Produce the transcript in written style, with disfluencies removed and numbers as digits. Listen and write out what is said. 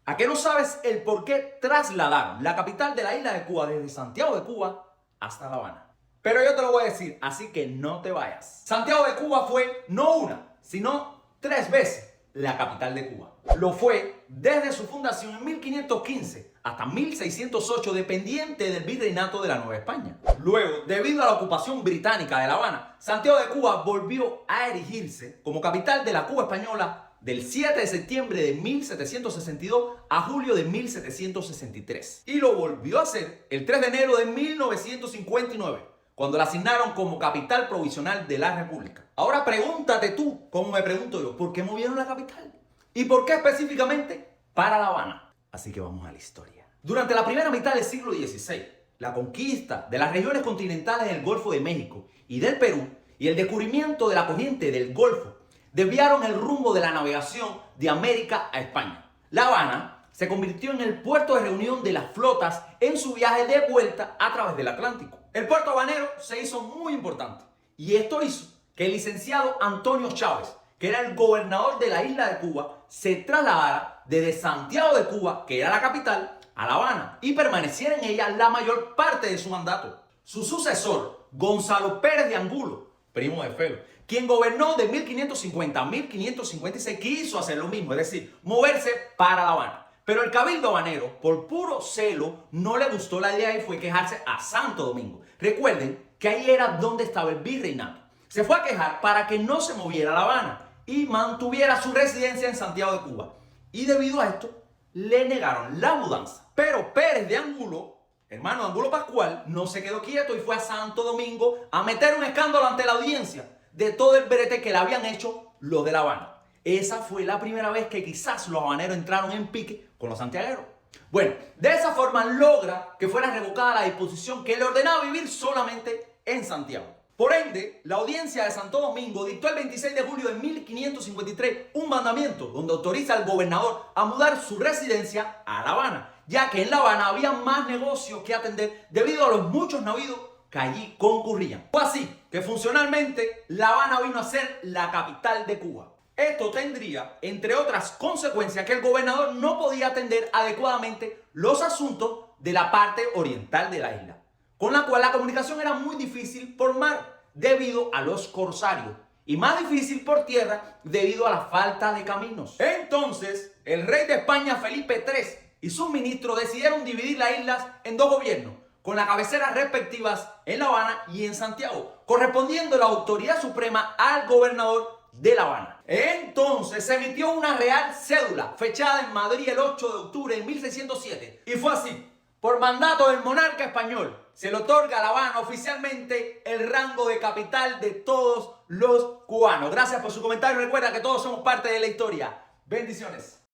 ¿A qué no sabes el por qué trasladaron la capital de la isla de Cuba desde Santiago de Cuba hasta La Habana? Pero yo te lo voy a decir, así que no te vayas. Santiago de Cuba fue no una, sino 3 veces la capital de Cuba. Lo fue desde su fundación en 1515 hasta 1608, dependiente del virreinato de la Nueva España. Luego, debido a la ocupación británica de La Habana, Santiago de Cuba volvió a erigirse como capital de la Cuba española del 7 de septiembre de 1762 a julio de 1763. Y lo volvió a hacer el 3 de enero de 1959, cuando la asignaron como capital provisional de la República. Ahora pregúntate tú, como me pregunto yo, ¿por qué movieron la capital? ¿Y por qué específicamente para La Habana? Así que vamos a la historia. Durante la primera mitad del siglo XVI, la conquista de las regiones continentales del Golfo de México y del Perú y el descubrimiento de la corriente del Golfo desviaron el rumbo de la navegación de América a España. La Habana se convirtió en el puerto de reunión de las flotas en su viaje de vuelta a través del Atlántico. El puerto habanero se hizo muy importante y esto hizo que el licenciado Antonio Chávez, que era el gobernador de la isla de Cuba, se trasladara desde Santiago de Cuba, que era la capital, a La Habana y permaneciera en ella la mayor parte de su mandato. Su sucesor, Gonzalo Pérez de Angulo, primo de Felo, quien gobernó de 1550 a 1556, quiso hacer lo mismo, es decir, moverse para La Habana. Pero el cabildo habanero, por puro celo, no le gustó la idea y fue quejarse a Santo Domingo. Recuerden que ahí era donde estaba el virreinato. Se fue a quejar para que no se moviera a La Habana y mantuviera su residencia en Santiago de Cuba. Y debido a esto, le negaron la mudanza. Pero Pérez de Angulo, hermano de Angulo Pascual, no se quedó quieto y fue a Santo Domingo a meter un escándalo ante la audiencia de todo el brete que le habían hecho los de La Habana. Esa fue la primera vez que quizás los habaneros entraron en pique con los santiagueros. Bueno, de esa forma logra que fuera revocada la disposición que le ordenaba vivir solamente en Santiago. Por ende, la audiencia de Santo Domingo dictó el 26 de julio de 1553 un mandamiento donde autoriza al gobernador a mudar su residencia a La Habana, ya que en La Habana había más negocios que atender debido a los muchos navíos que allí concurrían. Fue así que funcionalmente La Habana vino a ser la capital de Cuba. Esto tendría, entre otras consecuencias, que el gobernador no podía atender adecuadamente los asuntos de la parte oriental de la isla, con la cual la comunicación era muy difícil por mar debido a los corsarios y más difícil por tierra debido a la falta de caminos. Entonces, el rey de España, Felipe III, y sus ministros decidieron dividir las islas en 2 gobiernos, con las cabeceras respectivas en La Habana y en Santiago, correspondiendo la autoridad suprema al gobernador de La Habana. Entonces se emitió una real cédula fechada en Madrid el 8 de octubre de 1607 y fue así. Por mandato del monarca español se le otorga a La Habana oficialmente el rango de capital de todos los cubanos. Gracias por su comentario. Recuerda que todos somos parte de la historia. Bendiciones.